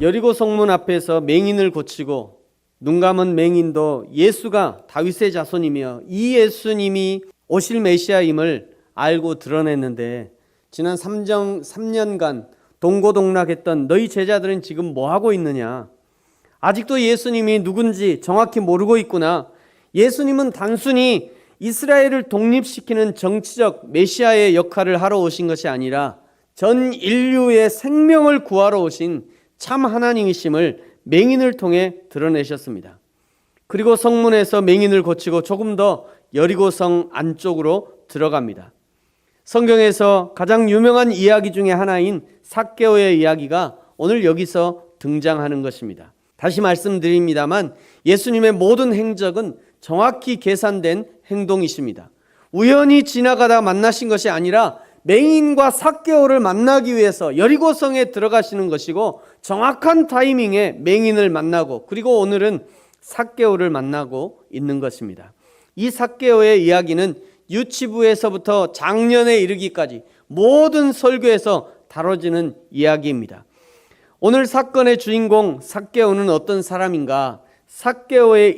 여리고 성문 앞에서 맹인을 고치고 눈 감은 맹인도 예수가 다윗의 자손이며 이 예수님이 오실 메시아임을 알고 드러냈는데, 지난 3년간 동고동락했던 너희 제자들은 지금 뭐 하고 있느냐? 아직도 예수님이 누군지 정확히 모르고 있구나. 예수님은 단순히 이스라엘을 독립시키는 정치적 메시아의 역할을 하러 오신 것이 아니라 전 인류의 생명을 구하러 오신 참 하나님이심을 맹인을 통해 드러내셨습니다. 그리고 성문에서 맹인을 고치고 조금 더 여리고성 안쪽으로 들어갑니다. 성경에서 가장 유명한 이야기 중에 하나인 삭개오의 이야기가 오늘 여기서 등장하는 것입니다. 다시 말씀드립니다만 예수님의 모든 행적은 정확히 계산된 행동이십니다. 우연히 지나가다 만나신 것이 아니라 맹인과 삭개오를 만나기 위해서 여리고성에 들어가시는 것이고, 정확한 타이밍에 맹인을 만나고, 그리고 오늘은 삭개오를 만나고 있는 것입니다. 이 삭개오의 이야기는 유치부에서부터 장년에 이르기까지 모든 설교에서 다뤄지는 이야기입니다. 오늘 사건의 주인공 삭개오는 어떤 사람인가? 삭개오의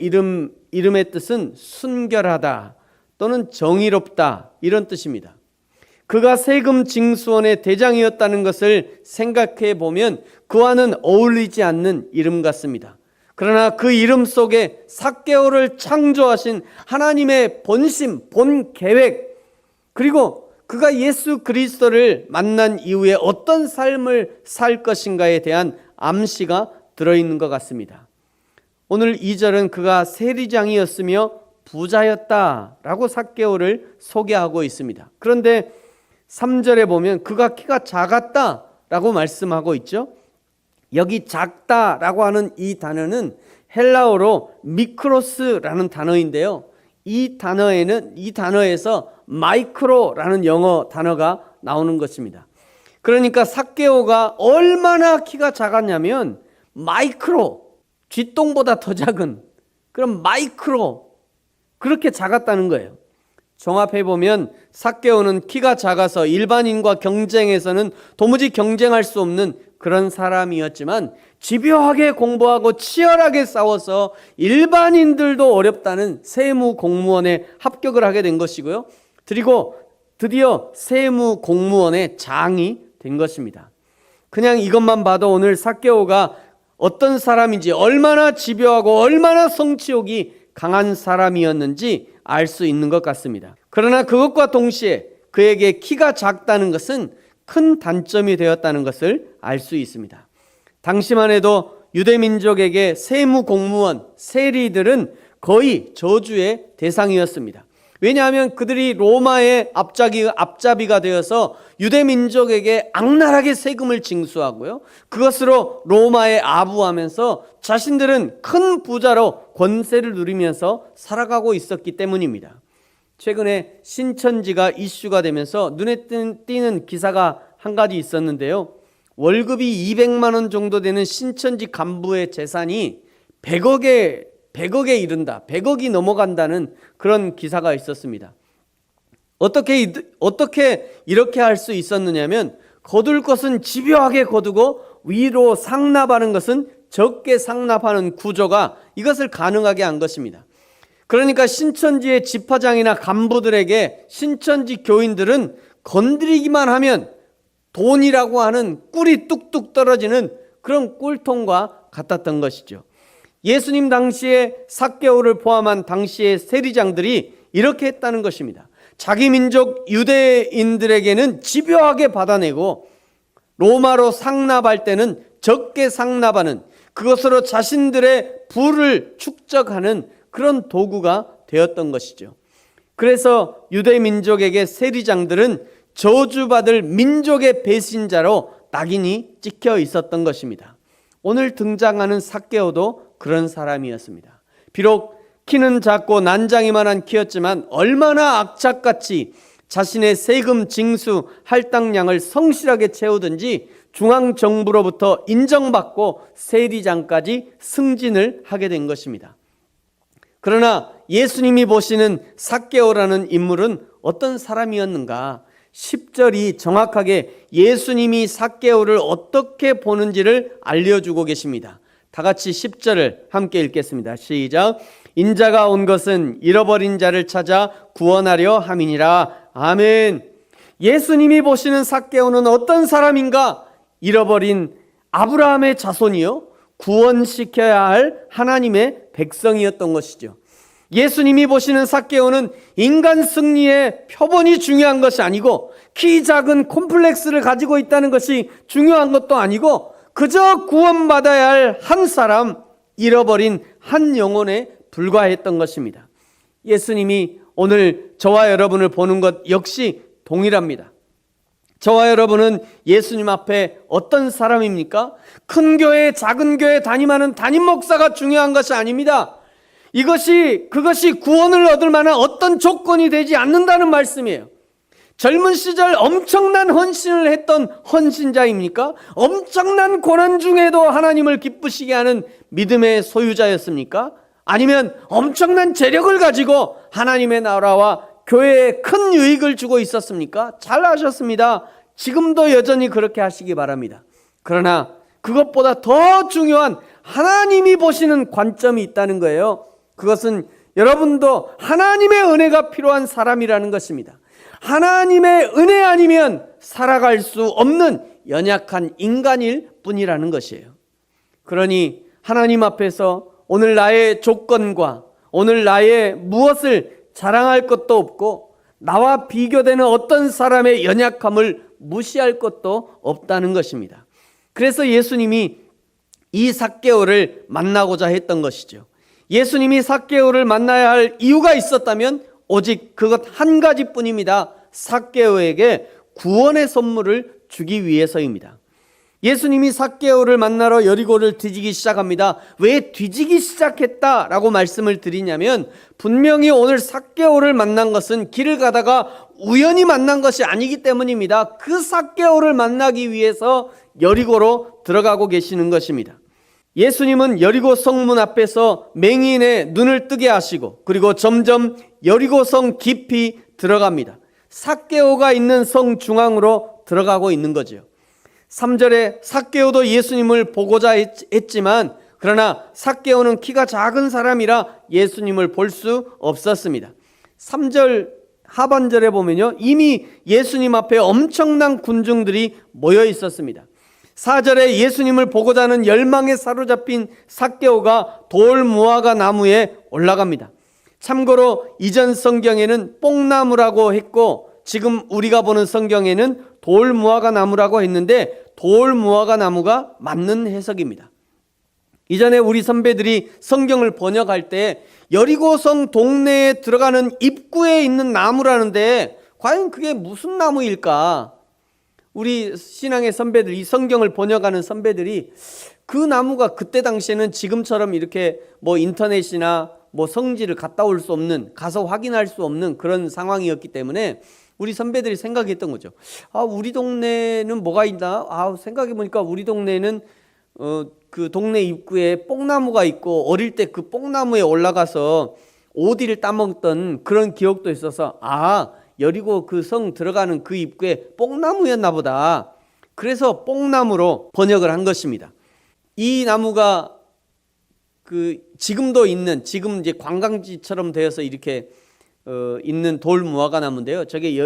이름의 뜻은 순결하다 또는 정의롭다, 이런 뜻입니다. 그가 세금 징수원의 대장이었다는 것을 생각해 보면 그와는 어울리지 않는 이름 같습니다. 그러나 그 이름 속에 삭개오를 창조하신 하나님의 본심, 본 계획, 그리고 그가 예수 그리스도를 만난 이후에 어떤 삶을 살 것인가에 대한 암시가 들어있는 것 같습니다. 오늘 2절은 그가 세리장이었으며 부자였다라고 삭개오를 소개하고 있습니다. 그런데 3절에 보면 그가 키가 작았다라고 말씀하고 있죠. 여기 작다라고 하는 이 단어는 헬라어로 미크로스라는 단어인데요. 이 단어에서 마이크로라는 영어 단어가 나오는 것입니다. 그러니까 삭개오가 얼마나 키가 작았냐면 마이크로, 쥐똥보다 더 작은 그런 마이크로, 그렇게 작았다는 거예요. 종합해보면 삭개오는 키가 작아서 일반인과 경쟁에서는 도무지 경쟁할 수 없는 그런 사람이었지만, 집요하게 공부하고 치열하게 싸워서 일반인들도 어렵다는 세무 공무원에 합격을 하게 된 것이고요. 그리고 드디어 세무 공무원의 장이 된 것입니다. 그냥 이것만 봐도 오늘 삭개오가 어떤 사람인지, 얼마나 집요하고 얼마나 성취욕이 강한 사람이었는지 알 수 있는 것 같습니다. 그러나 그것과 동시에 그에게 키가 작다는 것은 큰 단점이 되었다는 것을 알 수 있습니다. 당시만 해도 유대민족에게 세무 공무원, 세리들은 거의 저주의 대상이었습니다. 왜냐하면 그들이 로마의 앞잡이가 되어서 유대민족에게 악랄하게 세금을 징수하고요, 그것으로 로마에 아부하면서 자신들은 큰 부자로 권세를 누리면서 살아가고 있었기 때문입니다. 최근에 신천지가 이슈가 되면서 눈에 띄는 기사가 한 가지 있었는데요. 월급이 200만 원 정도 되는 신천지 간부의 재산이 100억에 이른다, 100억이 넘어간다는 그런 기사가 있었습니다. 어떻게 이렇게 할 수 있었느냐면, 거둘 것은 집요하게 거두고 위로 상납하는 것은 적게 상납하는 구조가 이것을 가능하게 한 것입니다. 그러니까 신천지의 집화장이나 간부들에게 신천지 교인들은 건드리기만 하면 돈이라고 하는 꿀이 뚝뚝 떨어지는 그런 꿀통과 같았던 것이죠. 예수님 당시에 삭개오를 포함한 당시의 세리장들이 이렇게 했다는 것입니다. 자기 민족 유대인들에게는 집요하게 받아내고 로마로 상납할 때는 적게 상납하는, 그것으로 자신들의 부를 축적하는 그런 도구가 되었던 것이죠. 그래서 유대민족에게 세리장들은 저주받을 민족의 배신자로 낙인이 찍혀 있었던 것입니다. 오늘 등장하는 삭개오도 그런 사람이었습니다. 비록 키는 작고 난장이만한 키였지만 얼마나 악착같이 자신의 세금 징수 할당량을 성실하게 채우든지 중앙정부로부터 인정받고 세리장까지 승진을 하게 된 것입니다. 그러나 예수님이 보시는 삭개오라는 인물은 어떤 사람이었는가? 10절이 정확하게 예수님이 삭개오를 어떻게 보는지를 알려주고 계십니다. 다 같이 10절을 함께 읽겠습니다. 시작. 인자가 온 것은 잃어버린 자를 찾아 구원하려 함이니라. 아멘. 예수님이 보시는 삭개오는 어떤 사람인가? 잃어버린 아브라함의 자손이요, 구원시켜야 할 하나님의 백성이었던 것이죠. 예수님이 보시는 삭개오는 인간 승리의 표본이 중요한 것이 아니고, 키 작은 콤플렉스를 가지고 있다는 것이 중요한 것도 아니고, 그저 구원받아야 할 한 사람, 잃어버린 한 영혼에 불과했던 것입니다. 예수님이 오늘 저와 여러분을 보는 것 역시 동일합니다. 저와 여러분은 예수님 앞에 어떤 사람입니까? 큰 교회, 작은 교회 담임하는 담임 목사가 중요한 것이 아닙니다. 그것이 구원을 얻을 만한 어떤 조건이 되지 않는다는 말씀이에요. 젊은 시절 엄청난 헌신을 했던 헌신자입니까? 엄청난 고난 중에도 하나님을 기쁘시게 하는 믿음의 소유자였습니까? 아니면 엄청난 재력을 가지고 하나님의 나라와 교회에 큰 유익을 주고 있었습니까? 잘 아셨습니다. 지금도 여전히 그렇게 하시기 바랍니다. 그러나 그것보다 더 중요한 하나님이 보시는 관점이 있다는 거예요. 그것은 여러분도 하나님의 은혜가 필요한 사람이라는 것입니다. 하나님의 은혜 아니면 살아갈 수 없는 연약한 인간일 뿐이라는 것이에요. 그러니 하나님 앞에서 오늘 나의 조건과 오늘 나의 무엇을 자랑할 것도 없고, 나와 비교되는 어떤 사람의 연약함을 무시할 것도 없다는 것입니다. 그래서 예수님이 이 삭개오를 만나고자 했던 것이죠. 예수님이 삭개오를 만나야 할 이유가 있었다면 오직 그것 한 가지뿐입니다. 삭개오에게 구원의 선물을 주기 위해서입니다. 예수님이 삭개오를 만나러 여리고를 뒤지기 시작합니다. 왜 뒤지기 시작했다라고 말씀을 드리냐면, 분명히 오늘 삭개오를 만난 것은 길을 가다가 우연히 만난 것이 아니기 때문입니다. 그 삭개오를 만나기 위해서 여리고로 들어가고 계시는 것입니다. 예수님은 여리고 성문 앞에서 맹인의 눈을 뜨게 하시고, 그리고 점점 여리고성 깊이 들어갑니다. 삭개오가 있는 성 중앙으로 들어가고 있는 거죠. 3절에 삭개오도 예수님을 보고자 했지만, 그러나 삭개오는 키가 작은 사람이라 예수님을 볼 수 없었습니다. 3절 하반절에 보면요, 이미 예수님 앞에 엄청난 군중들이 모여 있었습니다. 4절에 예수님을 보고자 하는 열망에 사로잡힌 삭개오가 돌 무화과 나무에 올라갑니다. 참고로 이전 성경에는 뽕나무라고 했고, 지금 우리가 보는 성경에는 돌 무화과 나무라고 했는데, 돌 무화과 나무가 맞는 해석입니다. 이전에 우리 선배들이 성경을 번역할 때 여리고성 동네에 들어가는 입구에 있는 나무라는데, 과연 그게 무슨 나무일까? 우리 신앙의 선배들, 이 성경을 번역하는 선배들이 그 나무가 그때 당시에는 지금처럼 이렇게 뭐 인터넷이나 뭐 성지를 갔다 올 수 없는, 가서 확인할 수 없는 그런 상황이었기 때문에 우리 선배들이 생각했던 거죠. 우리 동네는 뭐가 있나? 생각해보니까 우리 동네는 그 동네 입구에 뽕나무가 있고, 어릴 때 그 뽕나무에 올라가서 오디를 따먹던 그런 기억도 있어서, 여리고 그 성 들어가는 그 입구에 뽕나무였나 보다. 그래서 뽕나무로 번역을 한 것입니다. 이 나무가 지금도 있는, 지금 이제 관광지처럼 되어서 이렇게 있는 돌 무화과 나무인데요. 저게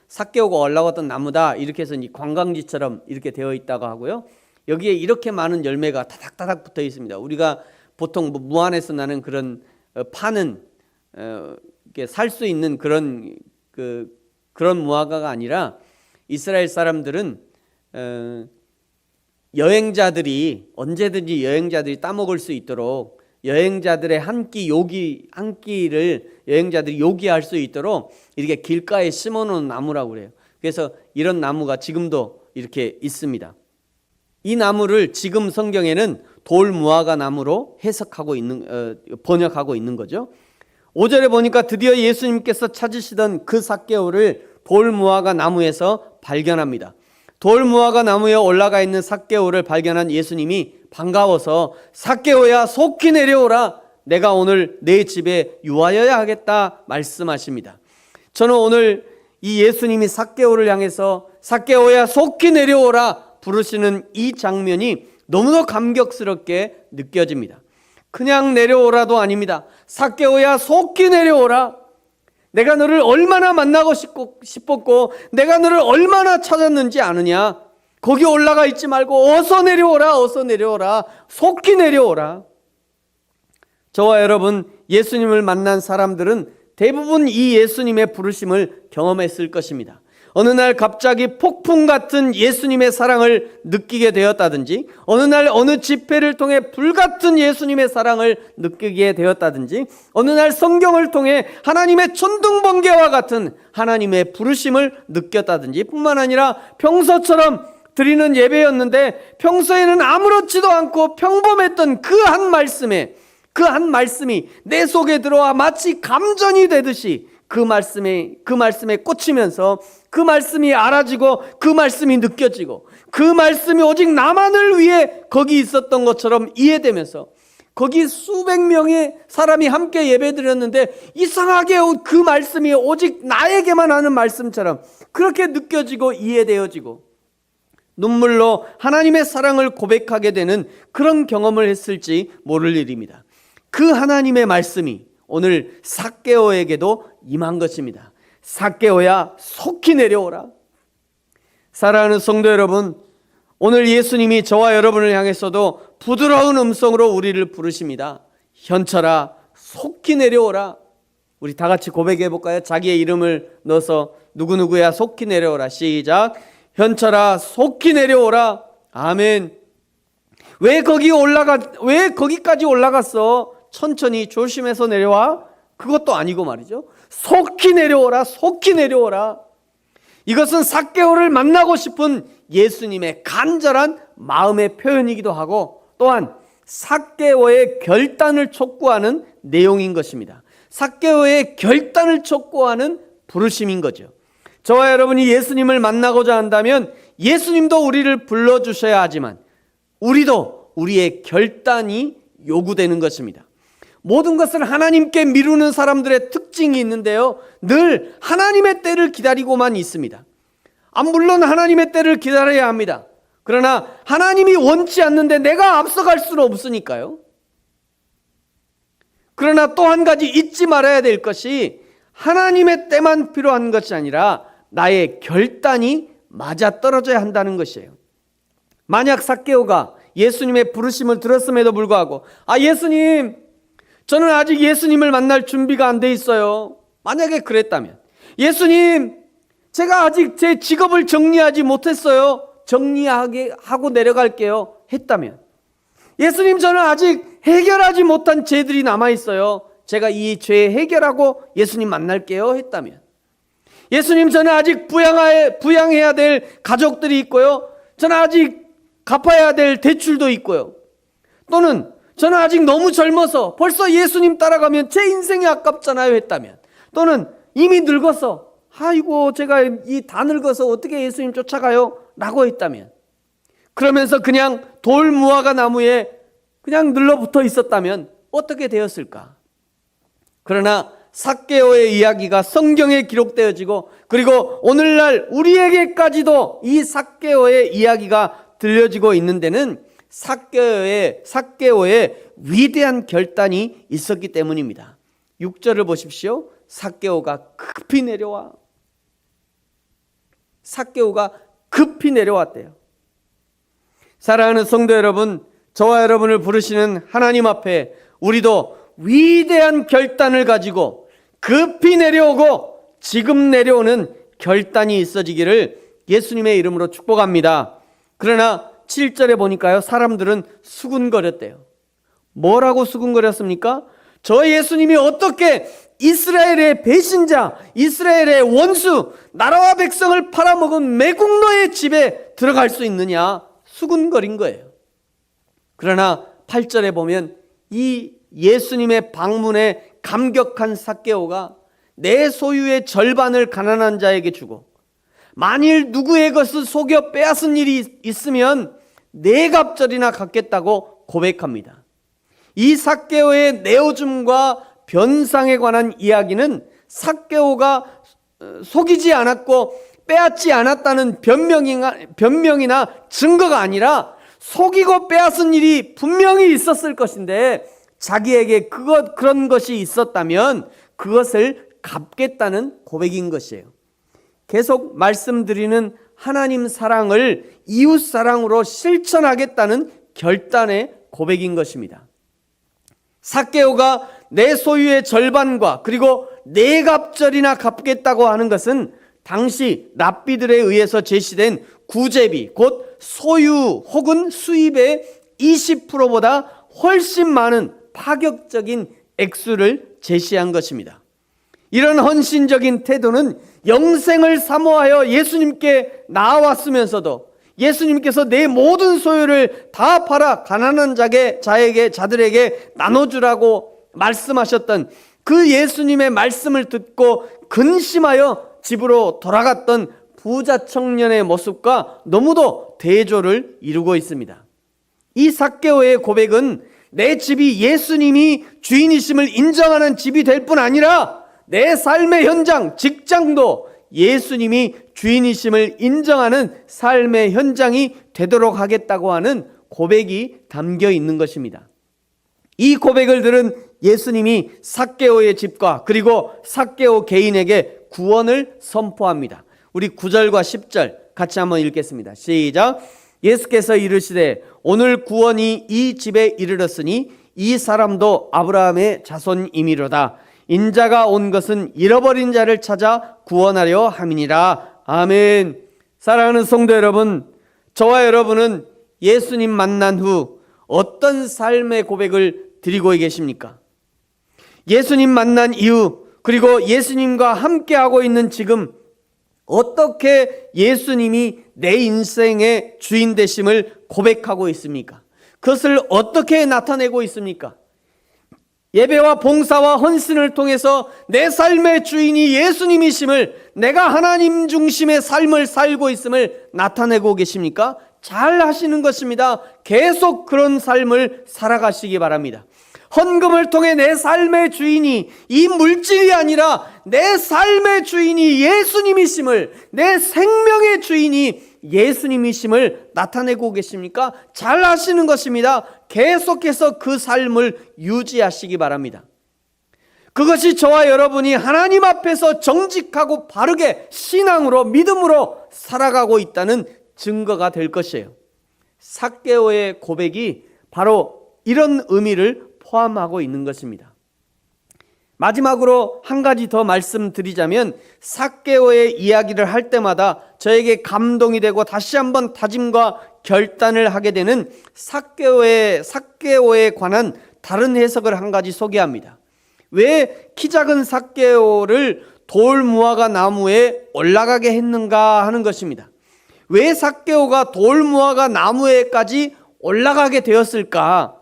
삭개오가 올라왔던 나무다, 이렇게 해서 이제 관광지처럼 이렇게 되어 있다고 하고요. 여기에 이렇게 많은 열매가 다닥다닥 붙어 있습니다. 우리가 보통 무안에서 나는 그런 파는 살 수 있는 그런 무화과가 아니라, 이스라엘 사람들은 언제든지 따먹을 수 있도록, 여행자들의 한 끼를 여행자들이 요기할 수 있도록 이렇게 길가에 심어놓은 나무라고 그래요. 그래서 이런 나무가 지금도 이렇게 있습니다. 이 나무를 지금 성경에는 돌 무화과 나무로 번역하고 있는 거죠. 5절에 보니까 드디어 예수님께서 찾으시던 그 삭개오를 돌 무화과 나무에서 발견합니다. 돌 무화과 나무에 올라가 있는 삭개오를 발견한 예수님이 반가워서, 삭개오야 속히 내려오라, 내가 오늘 내 집에 유하여야 하겠다 말씀하십니다. 저는 오늘 이 예수님이 삭개오를 향해서 삭개오야 속히 내려오라 부르시는 이 장면이 너무나 감격스럽게 느껴집니다. 그냥 내려오라도 아닙니다. 삭개오야 속히 내려오라. 내가 너를 얼마나 만나고 싶었고 내가 너를 얼마나 찾았는지 아느냐. 거기 올라가 있지 말고 어서 내려오라, 어서 내려오라, 속히 내려오라. 저와 여러분, 예수님을 만난 사람들은 대부분 이 예수님의 부르심을 경험했을 것입니다. 어느 날 갑자기 폭풍 같은 예수님의 사랑을 느끼게 되었다든지, 어느 날 어느 집회를 통해 불같은 예수님의 사랑을 느끼게 되었다든지, 어느 날 성경을 통해 하나님의 천둥번개와 같은 하나님의 부르심을 느꼈다든지, 뿐만 아니라 평소처럼 드리는 예배였는데 평소에는 아무렇지도 않고 평범했던 그 한 말씀이 내 속에 들어와 마치 감전이 되듯이 그 말씀에 꽂히면서 그 말씀이 알아지고 그 말씀이 느껴지고 그 말씀이 오직 나만을 위해 거기 있었던 것처럼 이해되면서 거기 수백 명의 사람이 함께 예배드렸는데 이상하게 그 말씀이 오직 나에게만 하는 말씀처럼 그렇게 느껴지고 이해되어지고 눈물로 하나님의 사랑을 고백하게 되는 그런 경험을 했을지 모를 일입니다. 그 하나님의 말씀이 오늘 삭개오에게도 임한 것입니다. 삭개오야 속히 내려오라. 사랑하는 성도 여러분, 오늘 예수님이 저와 여러분을 향해서도 부드러운 음성으로 우리를 부르십니다. 현철아 속히 내려오라. 우리 다 같이 고백해 볼까요? 자기의 이름을 넣어서 누구누구야 속히 내려오라. 시작. 현철아 속히 내려오라. 아멘. 왜 거기까지 올라갔어? 천천히 조심해서 내려와? 그것도 아니고 말이죠. 속히 내려오라. 속히 내려오라. 이것은 삭개오를 만나고 싶은 예수님의 간절한 마음의 표현이기도 하고 또한 삭개오의 결단을 촉구하는 내용인 것입니다. 삭개오의 결단을 촉구하는 부르심인 거죠. 저와 여러분이 예수님을 만나고자 한다면 예수님도 우리를 불러주셔야 하지만 우리도 우리의 결단이 요구되는 것입니다. 모든 것을 하나님께 미루는 사람들의 특징이 있는데요, 늘 하나님의 때를 기다리고만 있습니다. 물론 하나님의 때를 기다려야 합니다. 그러나 하나님이 원치 않는데 내가 앞서갈 수는 없으니까요. 그러나 또 한 가지 잊지 말아야 될 것이 하나님의 때만 필요한 것이 아니라 나의 결단이 맞아떨어져야 한다는 것이에요. 만약 삭개오가 예수님의 부르심을 들었음에도 불구하고 예수님, 저는 아직 예수님을 만날 준비가 안 돼 있어요. 만약에 그랬다면, 예수님, 제가 아직 제 직업을 정리하지 못했어요. 정리하고 내려갈게요. 했다면, 예수님, 저는 아직 해결하지 못한 죄들이 남아있어요. 제가 이 죄 해결하고 예수님 만날게요. 했다면, 예수님, 저는 아직 부양해야 될 가족들이 있고요. 저는 아직 갚아야 될 대출도 있고요. 또는 저는 아직 너무 젊어서 벌써 예수님 따라가면 제 인생이 아깝잖아요. 했다면, 또는 이미 늙어서 아이고 제가 다 늙어서 어떻게 예수님 쫓아가요? 라고 했다면, 그러면서 그냥 돌무화과 나무에 그냥 눌러붙어 있었다면 어떻게 되었을까? 그러나 삭개오의 이야기가 성경에 기록되어지고 그리고 오늘날 우리에게까지도 이 삭개오의 이야기가 들려지고 있는 데는 삭개오의 위대한 결단이 있었기 때문입니다. 6절을 보십시오. 삭개오가 급히 내려와. 삭개오가 급히 내려왔대요. 사랑하는 성도 여러분, 저와 여러분을 부르시는 하나님 앞에 우리도 위대한 결단을 가지고 급히 내려오고 지금 내려오는 결단이 있어지기를 예수님의 이름으로 축복합니다. 그러나 7절에 보니까요, 사람들은 수군거렸대요. 뭐라고 수군거렸습니까? 저 예수님이 어떻게 이스라엘의 배신자, 이스라엘의 원수, 나라와 백성을 팔아먹은 매국노의 집에 들어갈 수 있느냐? 수군거린 거예요. 그러나 8절에 보면 이 예수님의 방문에 감격한 삭개오가 내 소유의 절반을 가난한 자에게 주고 만일 누구의 것을 속여 빼앗은 일이 있으면 네 갑절이나 갚겠다고 고백합니다. 이 삭개오의 내어줌과 변상에 관한 이야기는 삭개오가 속이지 않았고 빼앗지 않았다는 변명이나 증거가 아니라 속이고 빼앗은 일이 분명히 있었을 것인데 자기에게 그런 것이 있었다면 그것을 갚겠다는 고백인 것이에요. 계속 말씀드리는 하나님 사랑을 이웃 사랑으로 실천하겠다는 결단의 고백인 것입니다. 삭개오가 내 소유의 절반과 그리고 네 갑절이나 갚겠다고 하는 것은 당시 랍비들에 의해서 제시된 구제비, 곧 소유 혹은 수입의 20%보다 훨씬 많은 파격적인 액수를 제시한 것입니다. 이런 헌신적인 태도는 영생을 사모하여 예수님께 나아왔으면서도 예수님께서 내 모든 소유를 다 팔아 가난한 자들에게 나눠주라고 말씀하셨던 그 예수님의 말씀을 듣고 근심하여 집으로 돌아갔던 부자 청년의 모습과 너무도 대조를 이루고 있습니다. 이 삭개오의 고백은 내 집이 예수님이 주인이심을 인정하는 집이 될 뿐 아니라 내 삶의 현장, 직장도 예수님이 주인이심을 인정하는 삶의 현장이 되도록 하겠다고 하는 고백이 담겨 있는 것입니다. 이 고백을 들은 예수님이 삭개오의 집과 그리고 삭개오 개인에게 구원을 선포합니다. 우리 9절과 10절 같이 한번 읽겠습니다. 시작. 예수께서 이르시되 오늘 구원이 이 집에 이르렀으니 이 사람도 아브라함의 자손이미로다. 인자가 온 것은 잃어버린 자를 찾아 구원하려 함이니라. 아멘. 사랑하는 성도 여러분, 저와 여러분은 예수님 만난 후 어떤 삶의 고백을 드리고 계십니까? 예수님 만난 이후 그리고 예수님과 함께하고 있는 지금 어떻게 예수님이 내 인생의 주인 되심을 고백하고 있습니까? 그것을 어떻게 나타내고 있습니까? 예배와 봉사와 헌신을 통해서 내 삶의 주인이 예수님이심을, 내가 하나님 중심의 삶을 살고 있음을 나타내고 계십니까? 잘 하시는 것입니다. 계속 그런 삶을 살아가시기 바랍니다. 헌금을 통해 내 삶의 주인이 이 물질이 아니라 내 삶의 주인이 예수님이심을, 내 생명의 주인이 예수님이심을 나타내고 계십니까? 잘 하시는 것입니다. 계속해서 그 삶을 유지하시기 바랍니다. 그것이 저와 여러분이 하나님 앞에서 정직하고 바르게 신앙으로 믿음으로 살아가고 있다는 증거가 될 것이에요. 삭개오의 고백이 바로 이런 의미를 포함하고 있는 것입니다. 마지막으로 한 가지 더 말씀드리자면 삭개오의 이야기를 할 때마다 저에게 감동이 되고 다시 한번 다짐과 결단을 하게 되는 삭개오에 관한 다른 해석을 한 가지 소개합니다. 왜 키 작은 삭개오를 돌 무화과 나무에 올라가게 했는가 하는 것입니다. 왜 삭개오가 돌 무화과 나무에까지 올라가게 되었을까?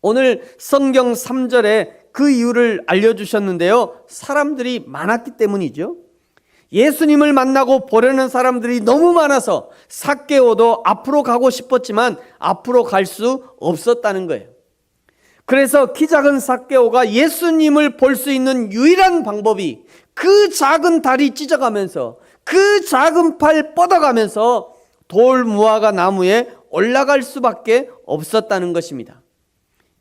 오늘 성경 3절에 그 이유를 알려주셨는데요. 사람들이 많았기 때문이죠. 예수님을 만나고 보려는 사람들이 너무 많아서 삭개오도 앞으로 가고 싶었지만 앞으로 갈 수 없었다는 거예요. 그래서 키 작은 삭개오가 예수님을 볼 수 있는 유일한 방법이 그 작은 다리 찢어가면서 그 작은 팔 뻗어가면서 돌 무화과 나무에 올라갈 수밖에 없었다는 것입니다.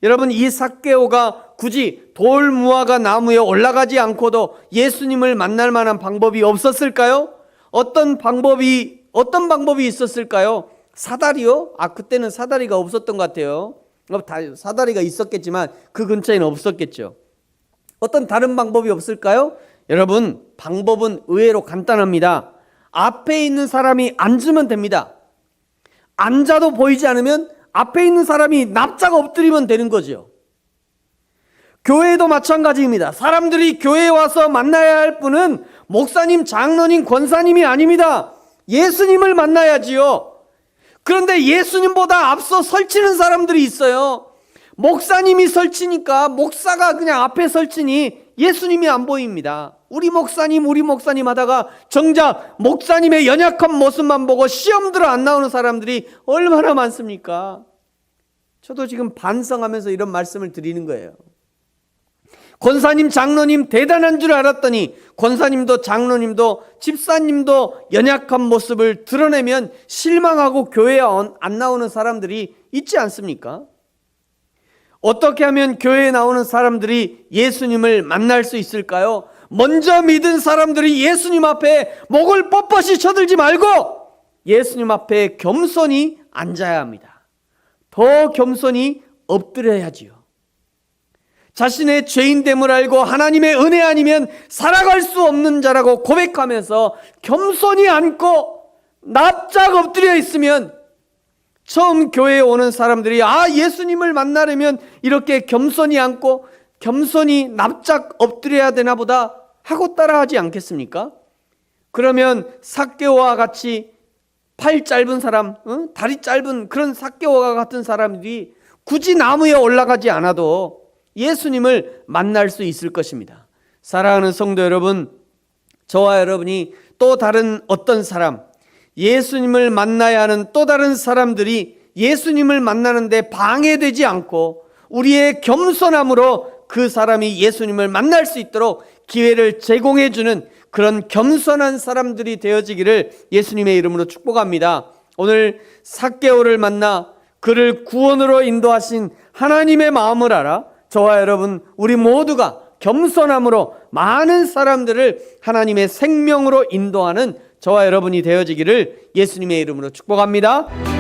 여러분, 이 삭개오가 굳이 돌 무화과 나무에 올라가지 않고도 예수님을 만날 만한 방법이 없었을까요? 어떤 방법이 있었을까요? 사다리요? 그때는 사다리가 없었던 것 같아요. 사다리가 있었겠지만 그 근처에는 없었겠죠. 어떤 다른 방법이 없을까요? 여러분, 방법은 의외로 간단합니다. 앞에 있는 사람이 앉으면 됩니다. 앉아도 보이지 않으면 앞에 있는 사람이 납작 엎드리면 되는 거죠. 교회도 마찬가지입니다. 사람들이 교회에 와서 만나야 할 분은 목사님, 장로님, 권사님이 아닙니다. 예수님을 만나야지요. 그런데 예수님보다 앞서 설치는 사람들이 있어요. 목사님이 설치니까 목사가 그냥 앞에 설치니 예수님이 안 보입니다. 우리 목사님 하다가 정작 목사님의 연약한 모습만 보고 시험 들어 안 나오는 사람들이 얼마나 많습니까? 저도 지금 반성하면서 이런 말씀을 드리는 거예요. 권사님, 장로님 대단한 줄 알았더니 권사님도 장로님도 집사님도 연약한 모습을 드러내면 실망하고 교회에 안 나오는 사람들이 있지 않습니까? 어떻게 하면 교회에 나오는 사람들이 예수님을 만날 수 있을까요? 먼저 믿은 사람들이 예수님 앞에 목을 뻣뻣이 쳐들지 말고 예수님 앞에 겸손히 앉아야 합니다. 더 겸손히 엎드려야지요. 자신의 죄인됨을 알고 하나님의 은혜 아니면 살아갈 수 없는 자라고 고백하면서 겸손히 앉고 납작 엎드려 있으면 처음 교회에 오는 사람들이 예수님을 만나려면 이렇게 겸손히 앉고 겸손히 납작 엎드려야 되나 보다 하고 따라하지 않겠습니까? 그러면 삭개오와 같이 팔 짧은 사람, 다리 짧은 그런 삭개오와 같은 사람들이 굳이 나무에 올라가지 않아도 예수님을 만날 수 있을 것입니다. 사랑하는 성도 여러분, 저와 여러분이 또 다른 어떤 사람, 예수님을 만나야 하는 또 다른 사람들이 예수님을 만나는데 방해되지 않고 우리의 겸손함으로 그 사람이 예수님을 만날 수 있도록 기회를 제공해 주는 그런 겸손한 사람들이 되어지기를 예수님의 이름으로 축복합니다. 오늘 삭개오를 만나 그를 구원으로 인도하신 하나님의 마음을 알아 저와 여러분 우리 모두가 겸손함으로 많은 사람들을 하나님의 생명으로 인도하는 저와 여러분이 되어지기를 예수님의 이름으로 축복합니다.